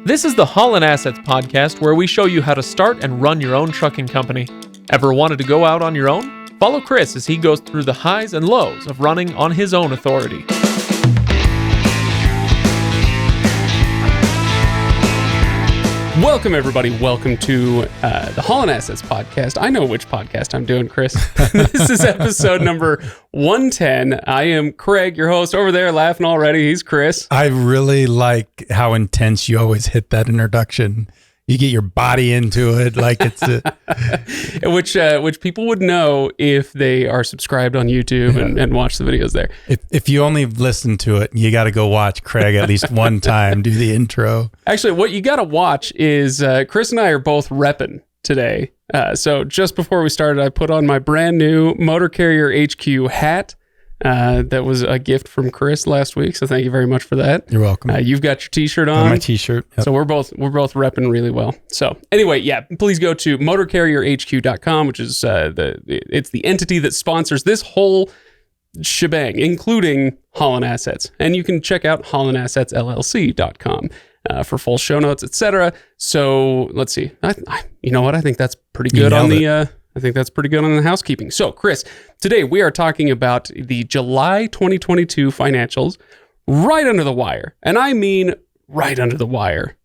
This is the Haulin Assets podcast, where we show you how to start and run your own trucking company. Ever wanted to go out on your own? Follow Chris as he goes through the highs and lows of running on his own authority. Welcome, everybody. Welcome to the Haulin Assets podcast. I know which podcast I'm doing, Chris. This is episode number 110. I am Craig, your host. Over there laughing already. He's Chris. I really like how intense you always hit that introduction. You get your body into it like it's which people would know if they are subscribed on YouTube and watch the videos there. If you only listen to it, you got to go watch Craig at least one time, do the intro. Actually, what you got to watch is Chris and I are both repping today. So just before we started, I put on my brand new Motor Carrier HQ hat. That was a gift from Chris last week, so thank you very much for that. You're welcome. You've got your t-shirt on. My t-shirt. Yep. So we're both repping really well. So anyway, yeah, please go to motorcarrierhq.com, which is it's the entity that sponsors this whole shebang, including Haulin Assets. And you can check out haulinassetsllc.com for full show notes, etc. So let's see. You know what? I think that's pretty good on the I think that's pretty good on the housekeeping. So, Chris, today we are talking about the July 2022 financials right under the wire. And I mean right under the wire,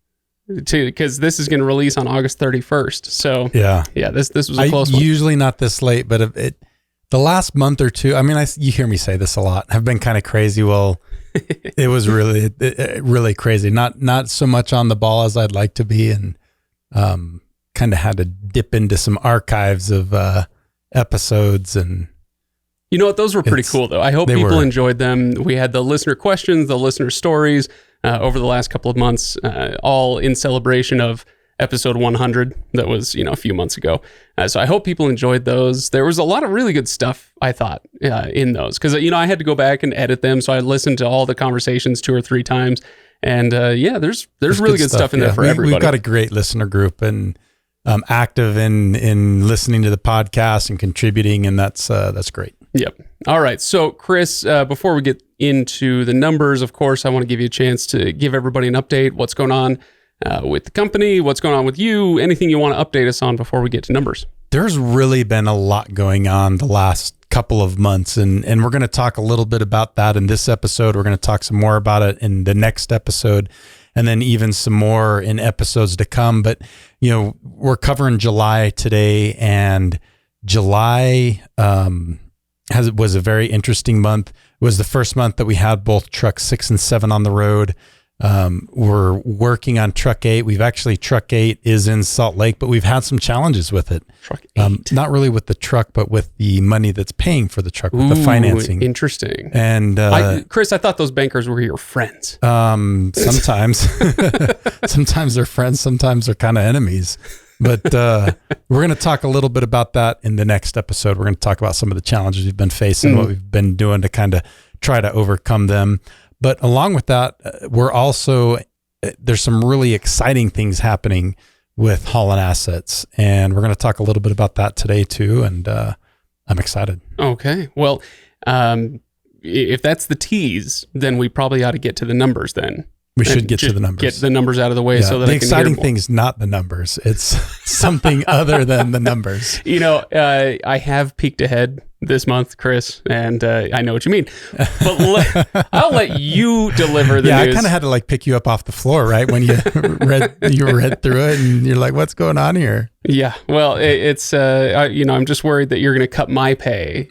because this is going to release on August 31st. So, yeah, this was a close one. Usually not this late, but the last month or two, I mean, you hear me say this a lot, have been kind of crazy. Well, it was really crazy. Not so much on the ball as I'd like to be. And, kind of had to dip into some archives of episodes, and you know what, those were pretty cool though. I hope people enjoyed them. We had the listener questions, the listener stories over the last couple of months, all in celebration of episode 100 that was a few months ago. So I hope people enjoyed those. There was a lot of really good stuff, I thought, in those, because I had to go back and edit them, so I listened to all the conversations 2 or 3 times, and there's really good stuff in there for everybody. We've got a great listener group, and active in listening to the podcast and contributing, and that's great. Yep. All right. So, Chris, before we get into the numbers, of course, I want to give you a chance to give everybody an update. What's going on with the company? What's going on with you? Anything you want to update us on before we get to numbers? There's really been a lot going on the last couple of months, and we're going to talk a little bit about that in this episode. We're going to talk some more about it in the next episode, and then even some more in episodes to come. But, we're covering July today, and July was a very interesting month. It was the first month that we had both truck 6 and 7 on the road. We're working on truck 8. Truck 8 is in Salt Lake, but we've had some challenges with it. Truck 8. Not really with the truck, but with the money that's paying for the truck, with the financing. Interesting. And Chris, I thought those bankers were your friends. Sometimes, sometimes they're friends, sometimes they're kind of enemies. But we're going to talk a little bit about that in the next episode. We're going to talk about some of the challenges we've been facing, what we've been doing to kind of try to overcome them. But along with that, there's some really exciting things happening with Haulin Assets, and we're going to talk a little bit about that today too, and I'm excited. Okay. Well, if that's the tease, then we probably ought to get to the numbers then. We should get to the numbers. Get the numbers out of the way so that the exciting thing is not the numbers. It's something other than the numbers. I have peeked ahead this month, Chris, and I know what you mean. But I'll let you deliver the news. I kind of had to pick you up off the floor, right? When you read through it, and you're like, "What's going on here?" Yeah, well, it's I'm just worried that you're going to cut my pay.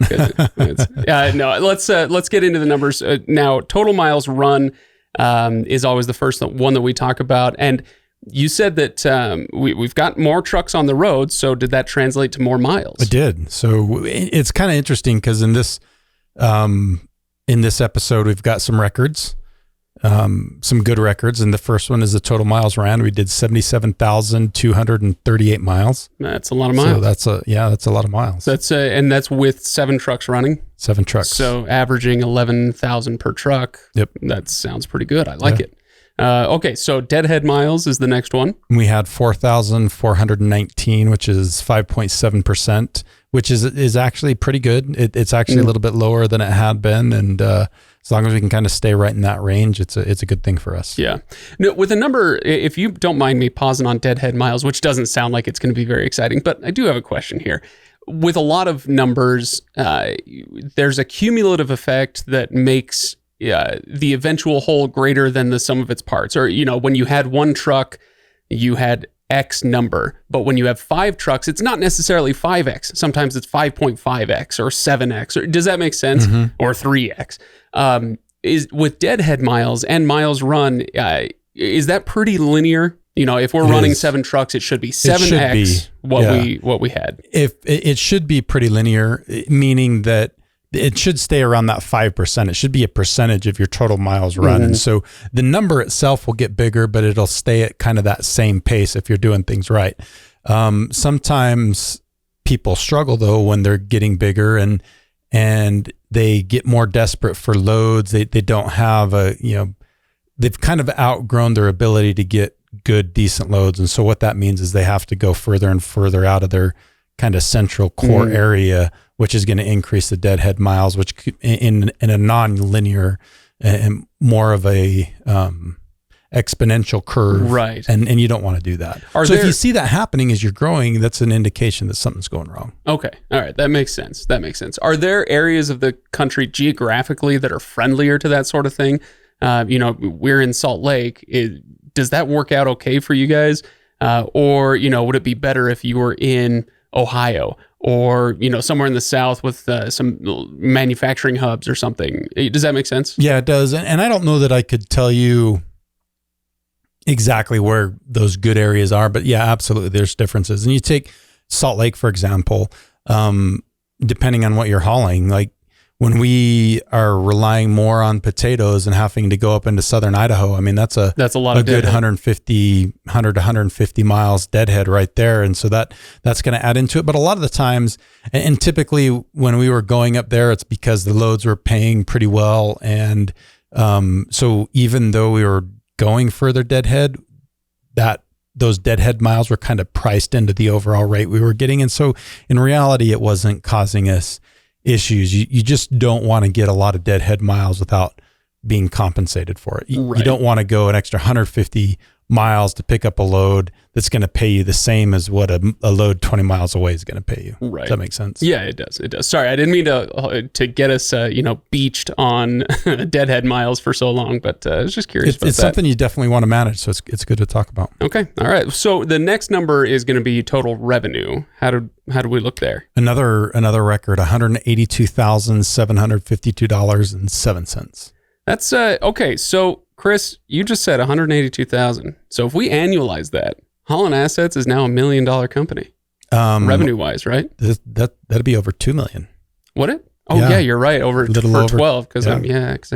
No, let's get into the numbers now. Total miles run is always the first one that we talk about, and you said that we've got more trucks on the road, so did that translate to more miles? It did. So it's kind of interesting because in this episode, we've got some records, some good records, and the first one is the total miles ran. We did 77,238 miles. That's a lot of miles. So that's a lot of miles. And that's with 7 trucks running. 7 trucks. So averaging 11,000 per truck. Yep. That sounds pretty good. I like it. Okay, so Deadhead miles is the next one. We had 4,419, which is 5.7%, which is actually pretty good. It's actually a little bit lower than it had been, and as long as we can kind of stay right in that range, it's a good thing for us. Yeah. No, with a number, if you don't mind me pausing on Deadhead miles, which doesn't sound like it's going to be very exciting, but I do have a question here. With a lot of numbers, there's a cumulative effect that makes the eventual whole greater than the sum of its parts. Or, when you had one truck, you had X number, but when you have 5 trucks, it's not necessarily 5X. Sometimes it's 5.5X or 7X. Or does that make sense? Or 3X. Is with Deadhead miles and miles run, is that pretty linear? If we're running 7 trucks, it should be 7X what we had. If it should be pretty linear, meaning that it should stay around that 5%. It should be a percentage of your total miles run. And so the number itself will get bigger, but it'll stay at kind of that same pace if you're doing things right. Sometimes people struggle though when they're getting bigger and they get more desperate for loads. They don't have they've kind of outgrown their ability to get good, decent loads. And so what that means is they have to go further and further out of their kind of central core area, which is going to increase the Deadhead miles, which in a non-linear and more of a exponential curve. Right. And you don't want to do that. If you see that happening as you're growing, that's an indication that something's going wrong. Okay. All right. That makes sense. Are there areas of the country geographically that are friendlier to that sort of thing? We're in Salt Lake. Does that work out okay for you guys? Or would it be better if you were in Ohio or, somewhere in the South with some manufacturing hubs or something? Does that make sense? Yeah, it does. And I don't know that I could tell you exactly where those good areas are, but yeah, absolutely. There's differences. And you take Salt Lake, for example, depending on what you're hauling, like when we are relying more on potatoes and having to go up into southern Idaho, I mean, that's a lot of good 100 to 150 miles Deadhead right there. And so that's going to add into it. But a lot of the times, and typically when we were going up there, it's because the loads were paying pretty well. And so even though we were going further Deadhead, those Deadhead miles were kind of priced into the overall rate we were getting. And so in reality, it wasn't causing us issues. You just don't want to get a lot of Deadhead miles without being compensated for it. You don't want to go an extra 150 miles to pick up a load that's going to pay you the same as what a load 20 miles away is going to pay you. Right. Does that make sense? Yeah, it does. It does. Sorry, I didn't mean to get us, beached on Deadhead miles for so long, but I was just curious about that. It's something you definitely want to manage, so it's good to talk about. Okay. All right. So the next number is going to be total revenue. How do we look there? Another record, $182,752.07. That's okay. So Chris, you just said 182,000. So if we annualize that, Haulin Assets is now $1 million company, revenue wise, right? That'd be over 2 million. Would it? Oh yeah, you're right. Over 12 because I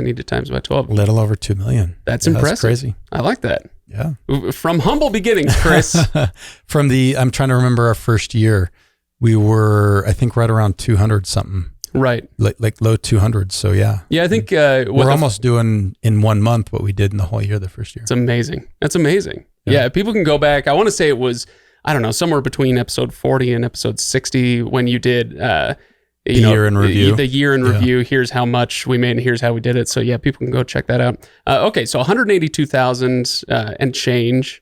need to times by 12. A little over 2 million. That's impressive. That's crazy. I like that. Yeah. From humble beginnings, Chris. I'm trying to remember our first year. We were, I think, right around 200 something. Right. Like low 200s. So yeah. Yeah, I think we're almost doing in 1 month what we did in the whole year the first year. It's amazing. That's amazing. Yeah, people can go back. I want to say it was, I don't know, somewhere between episode 40 and episode 60 when you did the year in review. The year in review. Here's how much we made and here's how we did it. So yeah, people can go check that out. Okay, so 182,000 and change.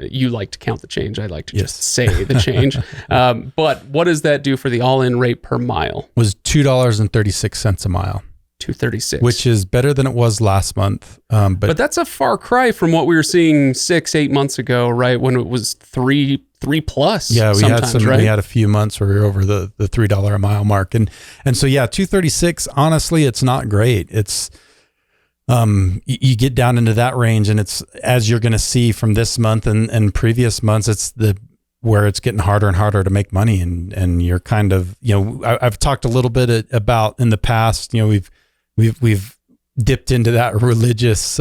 You like to count the change. I like to just say the change. But what does that do for the all-in rate per mile? It was $2.36 a mile. $2.36, which is better than it was last month. But that's a far cry from what we were seeing 6-8 months ago, right? When it was three plus. Yeah, we had right? We had a few months where we were over the $3 a mile mark, and so yeah, $2.36. Honestly, it's not great. It's you get down into that range, and it's, as you're going to see from this month and previous months, it's where it's getting harder and harder to make money, and you're kind of, I've talked a little bit about in the past, we've dipped into that religious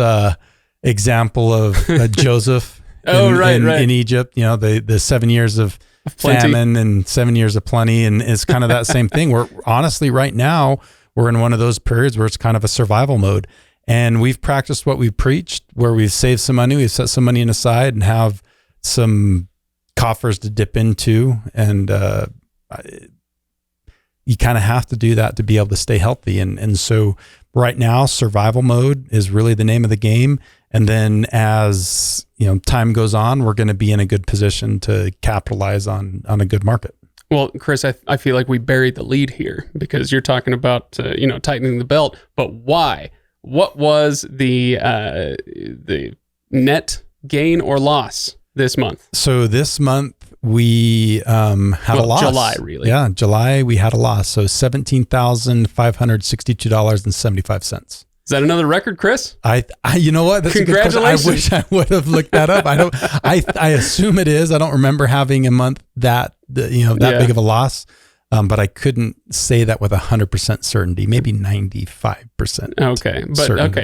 example of Joseph in Egypt, the 7 years of famine and 7 years of plenty, and it's kind of that same thing. We're honestly right now we're in one of those periods where it's kind of a survival mode. And we've practiced what we've preached, where we've saved some money, we've set some money aside and have some coffers to dip into. And you kind of have to do that to be able to stay healthy. And so right now, survival mode is really the name of the game. And then as time goes on, we're going to be in a good position to capitalize on a good market. Well, Chris, I feel like we buried the lead here because you're talking about tightening the belt, but why? What was the net gain or loss this month? So this month we had a loss. July, really. Yeah, July we had a loss. So $17,562.75. Is that another record, Chris? I you know what? That's Congratulations. a good question. I wish I would have looked that up. I assume it is. I don't remember having a month that big of a loss. But I couldn't say that with 100% certainty. Maybe 95%. Okay, but certainty.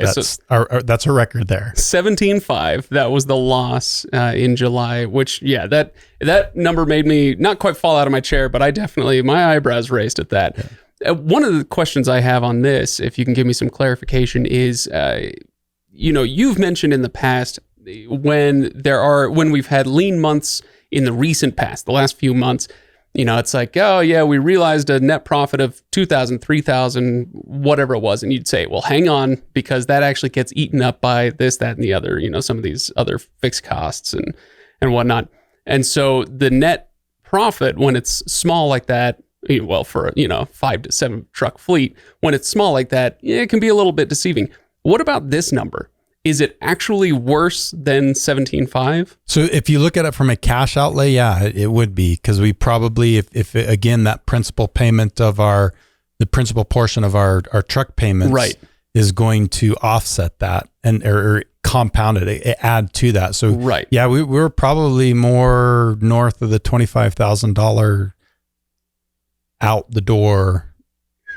That's a record there. 17.5. That was the loss in July. Which, that number made me not quite fall out of my chair, but my eyebrows raised at that. Yeah. One of the questions I have on this, if you can give me some clarification, is you've mentioned in the past when we've had lean months in the recent past, the last few months. It's like, oh yeah, we realized a net profit of 2,000, 3,000, whatever it was. And you'd say, well, hang on, because that actually gets eaten up by this, that, and the other, some of these other fixed costs and whatnot. And so the net profit, when it's small like that, well, for a 5 to 7 truck fleet, when it's small like that, it can be a little bit deceiving. What about this number? Is it actually worse than 17.5? So if you look at it from a cash outlay, yeah, it would be, because we probably, if again, that principal payment of the principal portion of our truck payments right. is going to offset that or compound it, add to that. So right. Yeah, we're probably more north of the $25,000 out the door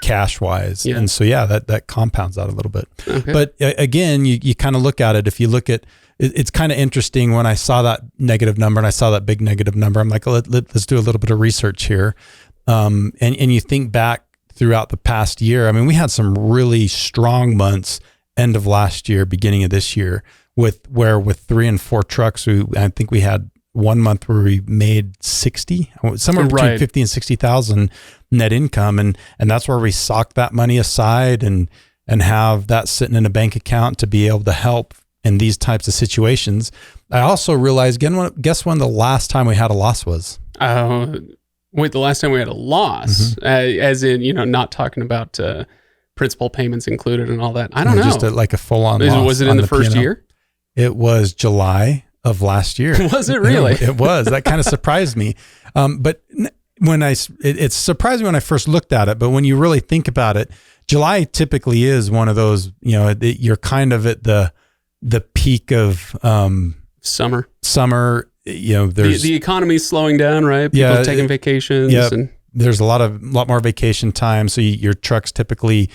cash wise. Yeah. And so, yeah, that compounds out a little bit. Okay. But again, you kind of look at it. If you look at it's kind of interesting when I saw that negative number and I saw that big negative number, I'm like, let's do a little bit of research here. And you think back throughout the past year, I mean, we had some really strong months end of last year, beginning of this year with 3 and 4 trucks. I think we had one month where we made 60, somewhere between 50 and 60,000 net income. And that's where we sock that money aside and have that sitting in a bank account to be able to help in these types of situations. I also realized, guess when the last time we had a loss was? Wait, the last time we had a loss, as in, not talking about principal payments included and all that. I don't know. Just like a full-on loss. Was it in the first year? It was July of last year. Was it really? It was. That kind of surprised me. But when it surprised me when I first looked at it, but when you really think about it, July typically is one of those, you're kind of at the peak of summer. There's the economy's slowing down, right? People taking vacations. Yeah, and there's a lot more vacation time. So your truck's typically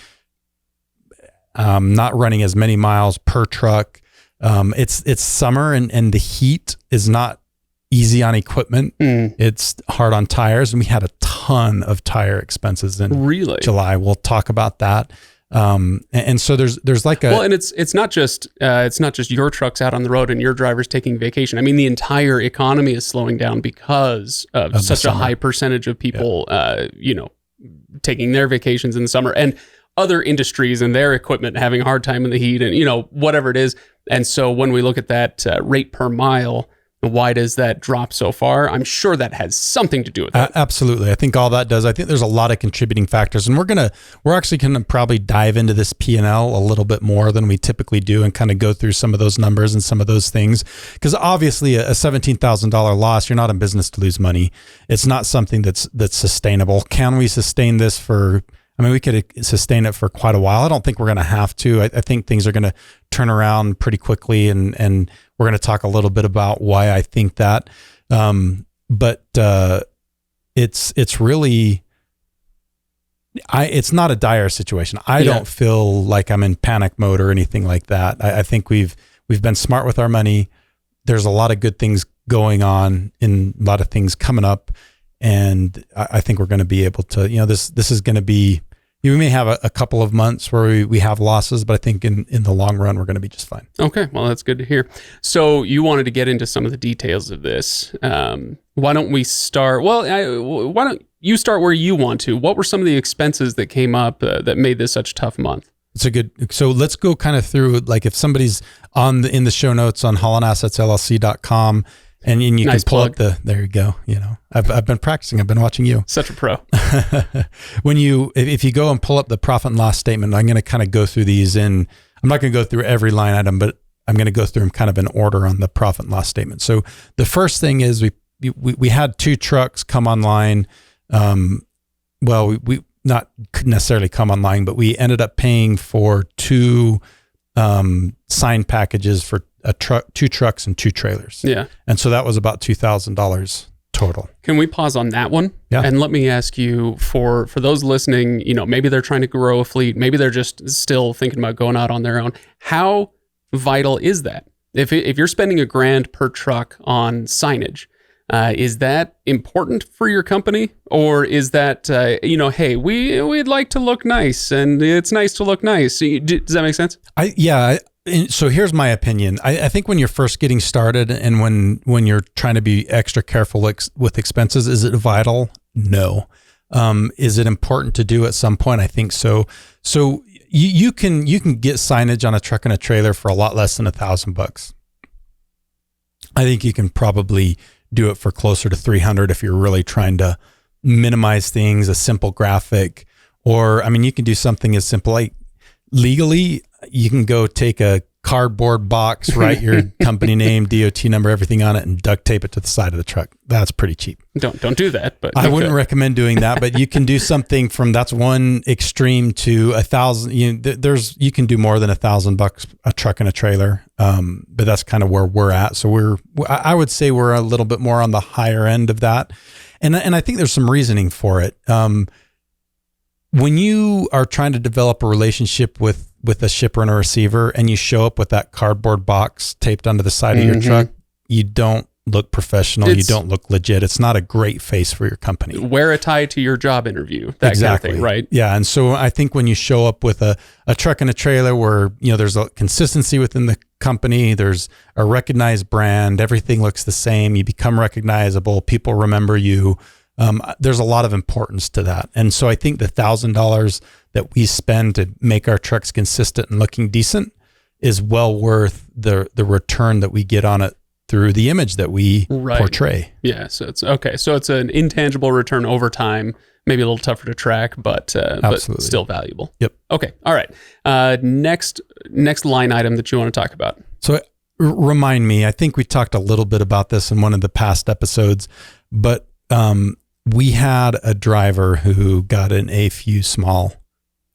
not running as many miles per truck. It's summer and the heat is not easy on equipment. It's hard on tires, and we had a ton of tire expenses in July. We'll talk about that. And so there's like and it's not just your trucks out on the road and your drivers taking vacation. I mean, the entire economy is slowing down because of such a high percentage of people, taking their vacations in the summer, and other industries and their equipment having a hard time in the heat and, whatever it is. And so when we look at that rate per mile, why does that drop so far? I'm sure that has something to do with it. Absolutely. I think all that does. I think there's a lot of contributing factors, and we're actually going to probably dive into this P&L a little bit more than we typically do and kind of go through some of those numbers and some of those things. Because obviously a $17,000 loss, you're not in business to lose money. It's not something that's sustainable. Can we sustain this we could sustain it for quite a while. I don't think we're going to have to. I think things are going to turn around pretty quickly, and we're going to talk a little bit about why I think that. But it's really, it's not a dire situation. I don't feel like I'm in panic mode or anything like that. I think we've been smart with our money. There's a lot of good things going on, and a lot of things coming up. And I think we're going to be able to, this is going to be, we may have a couple of months where we have losses, but I think in the long run, we're going to be just fine. Okay. Well, that's good to hear. So you wanted to get into some of the details of this. Why don't we start? Well, why don't you start where you want to? What were some of the expenses that came up that made this such a tough month? It's a good. So let's go kind of through, like, if somebody's in the show notes on haulinassetsllc.com, and you Nice can pull plug. up there you go. I've been practicing. I've been watching you. Such a pro. If you go and pull up the profit and loss statement, I'm going to kind of go through these I'm not going to go through every line item, but I'm going to go through them kind of in order on the profit and loss statement. So the first thing is we had 2 trucks come online. We not necessarily come online, but we ended up paying for 2 sign packages for 2 trucks and 2 trailers. Yeah. And so that was about $2,000 total. Can we pause on that one? Yeah. And let me ask you, for those listening, maybe they're trying to grow a fleet, maybe they're just still thinking about going out on their own. How vital is that? If you're spending $1,000 per truck on signage, is that important for your company, or is that hey, we'd like to look nice, and it's nice to look nice? Does that make sense? So here's my opinion. I think when you're first getting started, and when you're trying to be extra careful with expenses, is it vital? No. Is it important to do at some point? I think so. So you can get signage on a truck and a trailer for a lot less than $1,000. I think you can probably do it for closer to $300 if you're really trying to minimize things, a simple graphic, or you can do something as simple like legally, you can go take a cardboard box, write your company name, DOT number, everything on it, and duct tape it to the side of the truck. That's pretty cheap. Don't do that, but I wouldn't recommend doing that, but you can do something that's one extreme to $1,000. You can do more than $1,000 a truck and a trailer. But that's kind of where we're at. So I would say we're a little bit more on the higher end of that. And I think there's some reasoning for it. When you are trying to develop a relationship with a shipper and a receiver, and you show up with that cardboard box taped onto the side of your truck, you don't look professional. You don't look legit. It's not a great face for your company. Wear a tie to your job interview. That Exactly. kind of thing, right? Yeah. And so I think when you show up with a truck and a trailer where, there's a consistency within the company, there's a recognized brand, everything looks the same, you become recognizable, people remember you. There's a lot of importance to that. And so I think the $1,000 that we spend to make our trucks consistent and looking decent is well worth the return that we get on it through the image that we portray. Yeah. So it's okay. So it's an intangible return over time, maybe a little tougher to track, but still valuable. Yep. Okay. All right. Next line item that you want to talk about. So remind me, I think we talked a little bit about this in one of the past episodes, but we had a driver who got in a few small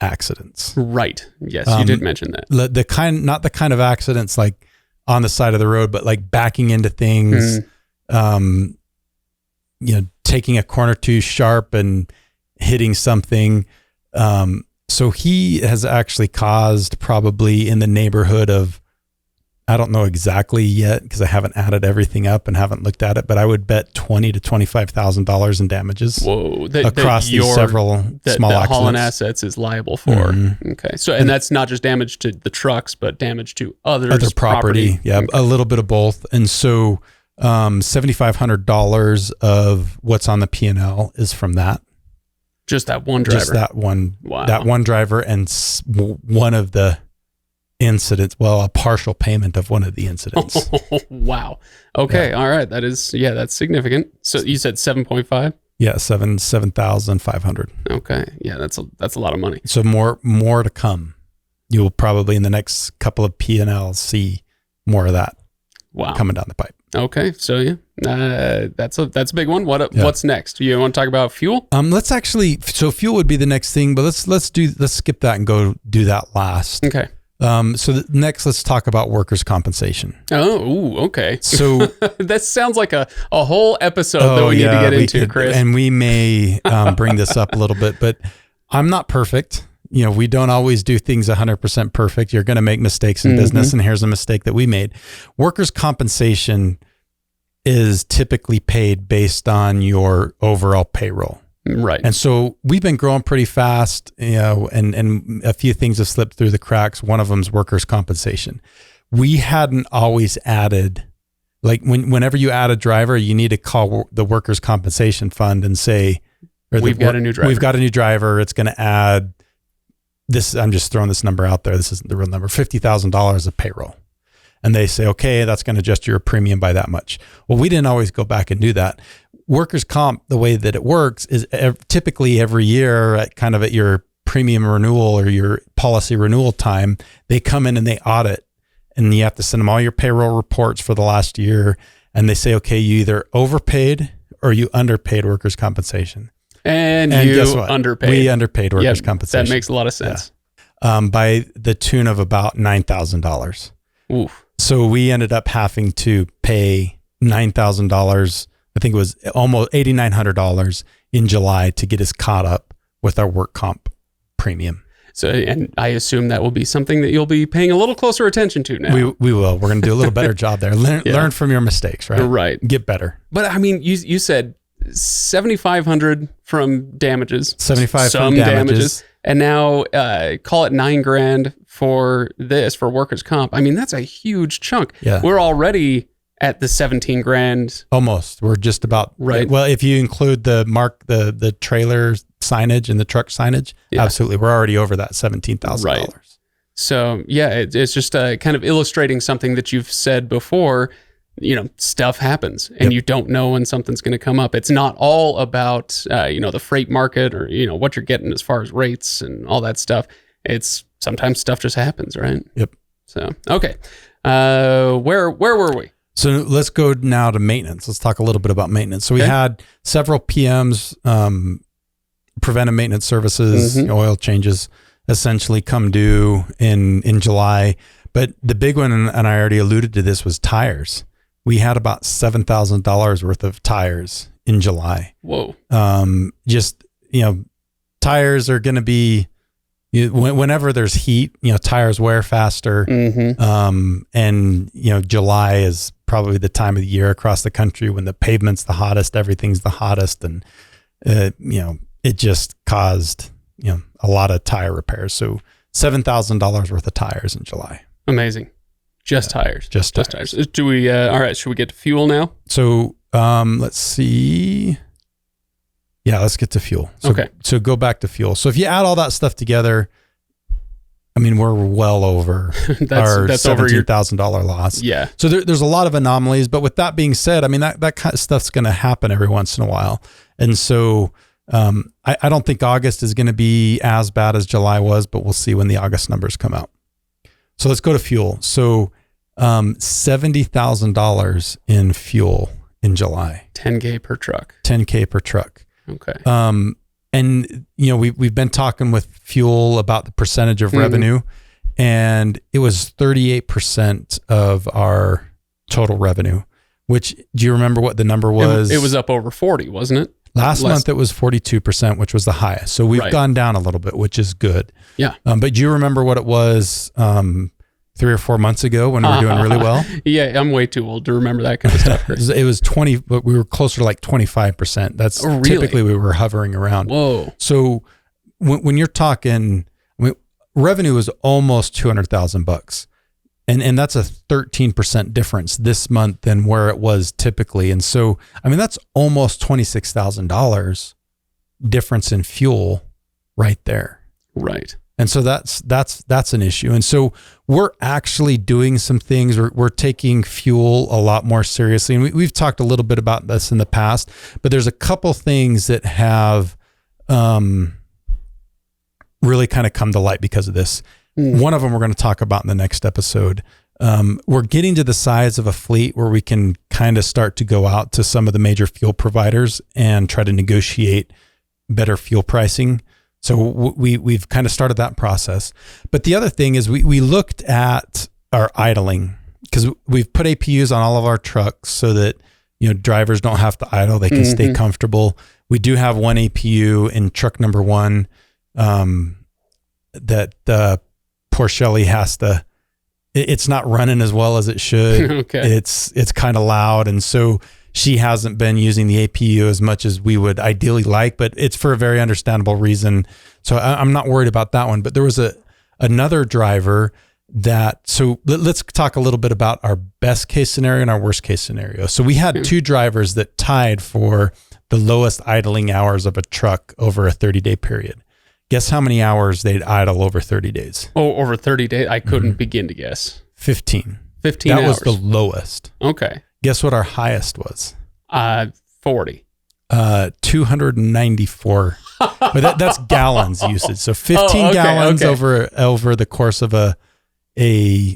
accidents. Right. Yes, you did mention that. Not the kind of accidents like on the side of the road, but like backing into things, taking a corner too sharp and hitting something. So he has actually caused probably in the neighborhood of, I don't know exactly yet because I haven't added everything up and haven't looked at it, but I would bet $20,000 to $25,000 in damages. Whoa! Across these several small accidents. Haulin Assets is liable for. Okay, so and that's not just damage to the trucks, but damage to other property. Yeah, okay. A little bit of both. And so, $7,500 of what's on the P&L is from that. Just that one driver. Just that one. Wow. That one driver and one of the incidents. Well, a partial payment of one of the incidents. Wow. Okay. Yeah. All right. That's significant. So you said 7.5? Yeah, 7,500. Okay. Yeah, that's a lot of money. So more to come. You will probably in the next couple of P&Ls see more of that. Wow. Coming down the pipe. Okay. So yeah, that's a big one. What's next? You want to talk about fuel? So fuel would be the next thing, but let's skip that and go do that last. Okay. So next, let's talk about workers' compensation. Oh, ooh, okay. So that sounds like a whole episode that we need to get into, Chris. And we may bring this up a little bit, but I'm not perfect. We don't always do things 100% perfect. You're going to make mistakes in business, and here's a mistake that we made. Workers' compensation is typically paid based on your overall payroll. Right. And so we've been growing pretty fast, and a few things have slipped through the cracks. One of them is workers' compensation. We hadn't always added, like whenever you add a driver, you need to call the workers' compensation fund and say, we've got a new driver. We've got a new driver. It's going to add I'm just throwing this number out there. This isn't the real number, $50,000 of payroll. And they say, okay, that's going to adjust your premium by that much. Well, we didn't always go back and do that. Workers' comp, the way that it works is typically every year at your premium renewal or your policy renewal time, they come in and they audit, and you have to send them all your payroll reports for the last year. And they say, okay, you either overpaid or you underpaid workers' compensation. And you guess what? underpaid. We underpaid workers' compensation. That makes a lot of sense. Yeah. By the tune of about $9,000. Oof. So we ended up having to pay $9,000. I think it was almost $8,900 in July to get us caught up with our work comp premium. So, and I assume that will be something that you'll be paying a little closer attention to now. We will. We're going to do a little better job there. Learn from your mistakes, right? Right. Get better. But I mean, you said $7,500 from damages. $75,000 from damages. And now call it $9,000 for workers' comp. I mean, that's a huge chunk. Yeah. We're already at the $17,000. Almost. We're just about right. Well, if you include the trailer signage and the truck signage, absolutely. We're already over that $17,000. Right. So yeah, it's just kind of illustrating something that you've said before. Stuff happens and you don't know when something's going to come up. It's not all about, the freight market or, what you're getting as far as rates and all that stuff. It's sometimes stuff just happens, right? Yep. So, okay. Where were we? So let's go now to maintenance. Let's talk a little bit about maintenance. So we had several PMs, preventive maintenance services, oil changes essentially come due in July. But the big one, and I already alluded to this, was tires. We had about $7,000 worth of tires in July. Whoa. Tires are going to be, whenever there's heat, tires wear faster. And July is probably the time of the year across the country when the pavement's the hottest, everything's the hottest. And, it just caused, a lot of tire repairs. So $7,000 worth of tires in July. Amazing. Just tires. Just tires. Do we, all right, should we get to fuel now? So, let's see. Yeah, let's get to fuel. So go back to fuel. So if you add all that stuff together, I mean, we're well over our $17,000 loss. Yeah. So there's a lot of anomalies, but with that being said, I mean, that kind of stuff's going to happen every once in a while. And so, I don't think August is going to be as bad as July was, but we'll see when the August numbers come out. So let's go to fuel. So, $70,000 in fuel in July. $10K per truck. $10K per truck. Okay. And we've been talking with fuel about the percentage of revenue, and it was 38% of our total revenue. Which, do you remember what the number was? It was up over 40, wasn't it? Last month it was 42%, which was the highest. So we've gone down a little bit, which is good. Yeah. But do you remember what it was 3 or 4 months ago when we were doing really well? Yeah, I'm way too old to remember that kind of stuff. It was 20, but we were closer to like 25%. That's typically we were hovering around. Whoa. So when you're talking, revenue was almost $200,000. And that's a 13% difference this month than where it was typically. And so, I mean, that's almost $26,000 difference in fuel right there. Right. And so that's an issue. And so we're actually doing some things. We're taking fuel a lot more seriously. And we've talked a little bit about this in the past, but there's a couple things that have really kind of come to light because of this. One of them we're going to talk about in the next episode. We're getting to the size of a fleet where we can kind of start to go out to some of the major fuel providers and try to negotiate better fuel pricing. So we've kind of started that process. But the other thing is we looked at our idling, because we've put APUs on all of our trucks so that drivers don't have to idle; they can stay comfortable. We do have one APU in truck number 1 that poor Shelly has to. It's not running as well as it should. Okay. It's kind of loud, and so she hasn't been using the APU as much as we would ideally like, but it's for a very understandable reason. So I'm not worried about that one. But there was another driver that, so let's talk a little bit about our best case scenario and our worst case scenario. So we had 2 drivers that tied for the lowest idling hours of a truck over a 30-day period. Guess how many hours they'd idle over 30 days? Oh, over 30 days? I couldn't begin to guess. 15. 15 That hours. was the lowest. Okay. Guess what our highest was? 40. 294. But that's gallons usage. So 15 gallons over the course of a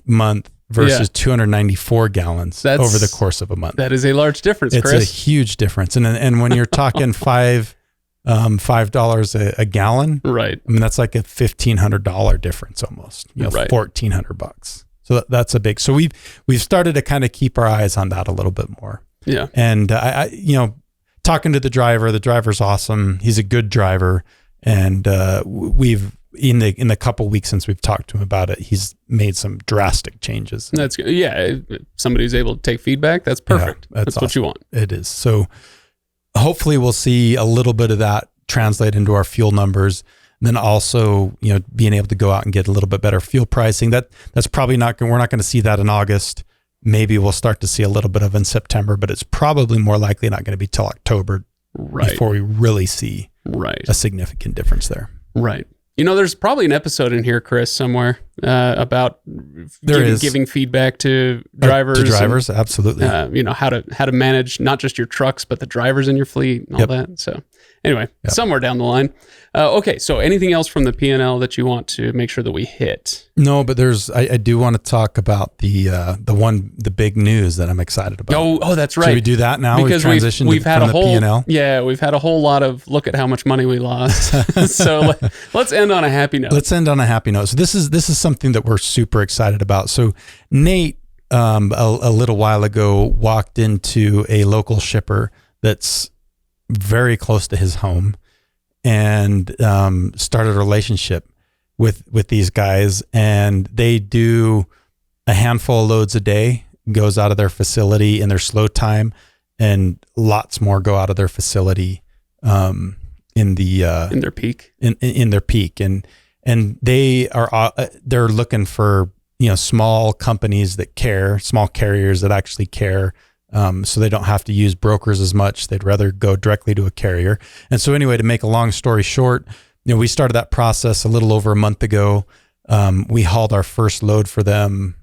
month versus 294 gallons over the course of a month. That is a large difference, It's Chris. a huge difference. And when you're talking $5 a gallon, right. I mean, that's like a $1,500 difference almost, Right. $1,400. So that's a big, so we've started to kind of keep our eyes on that a little bit more. Yeah. And I talking to the driver's awesome. He's a good driver. And we've, in the couple weeks since we've talked to him about it, he's made some drastic changes. That's good. Yeah. If somebody's able to take feedback, that's perfect. Yeah, that's awesome. What you want. It is. So hopefully we'll see a little bit of that translate into our fuel numbers. And then also, being able to go out and get a little bit better fuel pricing. That's probably we're not going to see that in August. Maybe we'll start to see a little bit of in September, but it's probably more likely not going to be till October before we really see a significant difference there. Right. There's probably an episode in here, Chris, somewhere about giving feedback to drivers. Absolutely. How to manage not just your trucks, but the drivers in your fleet and all that. So anyway, somewhere down the line. Okay, so anything else from the P&L that you want to make sure that we hit? No, but I do want to talk about the big news that I'm excited about. Oh, that's right. Should we do that now? Because we've had from a the P&L. Yeah, we've had a whole lot of look at how much money we lost. So let's end on a happy note. Let's end on a happy note. So this is something that we're super excited about. So Nate, a little while ago, walked into a local shipper that's very close to his home, and started a relationship with these guys, and they do a handful of loads a day, goes out of their facility in their slow time, and lots more go out of their facility in their peak. In their peak, and they're looking for small companies that care, small carriers that actually care. So they don't have to use brokers as much. They'd rather go directly to a carrier. And so anyway, to make a long story short, we started that process a little over a month ago. We hauled our first load for them,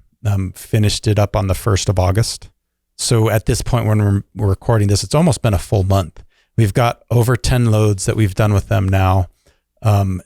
finished it up on the 1st of August. So at this point, when we're recording this, it's almost been a full month. We've got over 10 loads that we've done with them now.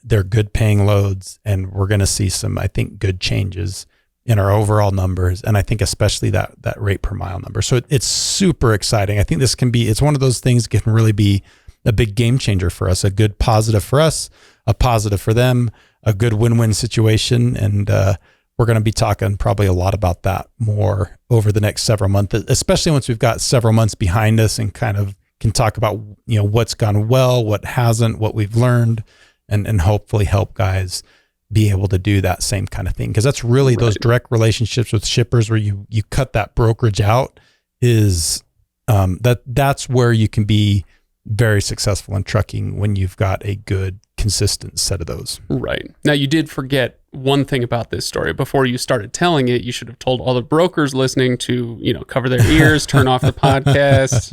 They're good paying loads, and we're going to see some, I think, good changes in our overall numbers, and I think especially that rate per mile number. So it's super exciting. I think it's one of those things that can really be a big game changer for us, a good positive for us, a positive for them, a good win-win situation. And we're going to be talking probably a lot about that more over the next several months, especially once we've got several months behind us and kind of can talk about, what's gone well, what hasn't, what we've learned, and hopefully help guys be able to do that same kind of thing. Because that's really those direct relationships with shippers where you cut that brokerage out is that's where you can be very successful in trucking when you've got a good, consistent set of those. Right. Now, you did forget one thing about this story. Before you started telling it, you should have told all the brokers listening to, cover their ears, turn off the podcast.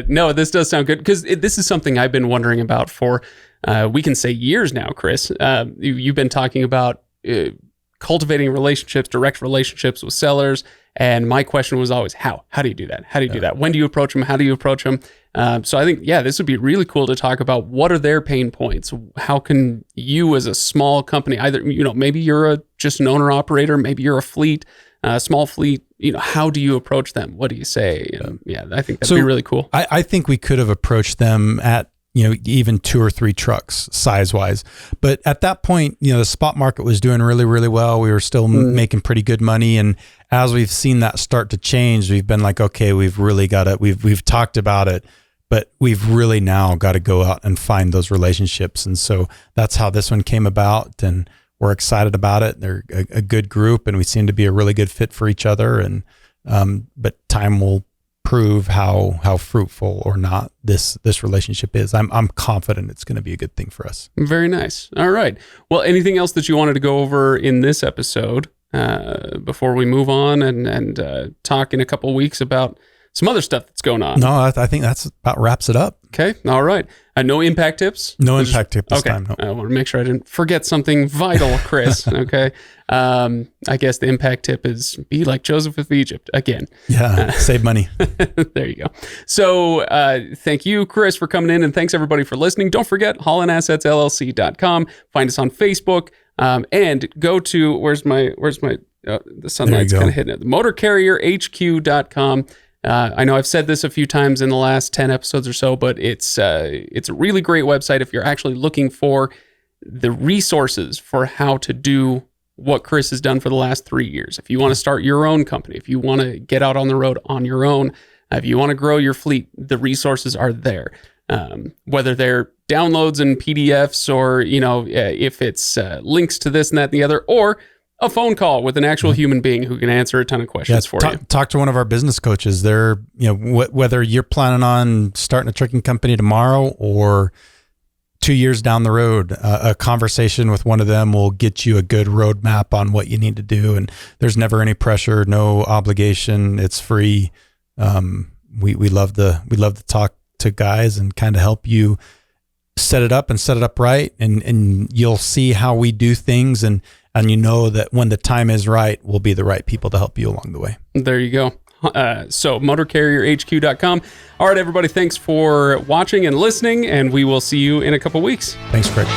No, this does sound good, because this is something I've been wondering about for, we can say years now, Chris. You've been talking about cultivating relationships, direct relationships with sellers. And my question was always, how do you do that? How do you do that? When do you approach them? How do you approach them? So I think, this would be really cool to talk about what are their pain points? How can you as a small company, either, maybe you're just an owner operator, maybe you're a fleet, small fleet, how do you approach them? What do you say? I think that'd be really cool. I think we could have approached them at, even 2 or 3 trucks size wise. But at that point, the spot market was doing really, really well. We were still making pretty good money. And as we've seen that start to change, we've been like, okay, we've really got to, we've talked about it, but we've really now got to go out and find those relationships. And so that's how this one came about. And we're excited about it. They're a good group, and we seem to be a really good fit for each other. And, but time will prove how fruitful or not this relationship is. I'm confident it's going to be a good thing for us. Very nice. All right. Well, anything else that you wanted to go over in this episode before we move on and talk in a couple of weeks about some other stuff that's going on? No, I think that's about wraps it up. Okay. All right. No impact tips? No impact tip this time. No. I want to make sure I didn't forget something vital, Chris. Okay. I guess the impact tip is be like Joseph of Egypt again. Yeah. Save money. There you go. So thank you, Chris, for coming in, and thanks everybody for listening. Don't forget HaulinAssetsLLC.com. Find us on Facebook, and go to where's my the sunlight's kind of hitting it. MotorCarrierHQ.com. I know I've said this a few times in the last 10 episodes or so, but it's a really great website if you're actually looking for the resources for how to do what Chris has done for the last 3 years. If you want to start your own company, if you want to get out on the road on your own, if you want to grow your fleet, the resources are there. Whether they're downloads and PDFs, or, if it's links to this and that and the other, or a phone call with an actual human being who can answer a ton of questions for you. Talk to one of our business coaches. They're, whether you're planning on starting a trucking company tomorrow or 2 years down the road, a conversation with one of them will get you a good roadmap on what you need to do. And there's never any pressure, no obligation. It's free. We love to talk to guys and kind of help you set it up right. And you'll see how we do things. And that when the time is right, we'll be the right people to help you along the way. There you go. So motorcarrierhq.com. All right, everybody. Thanks for watching and listening, and we will see you in a couple weeks. Thanks, Craig.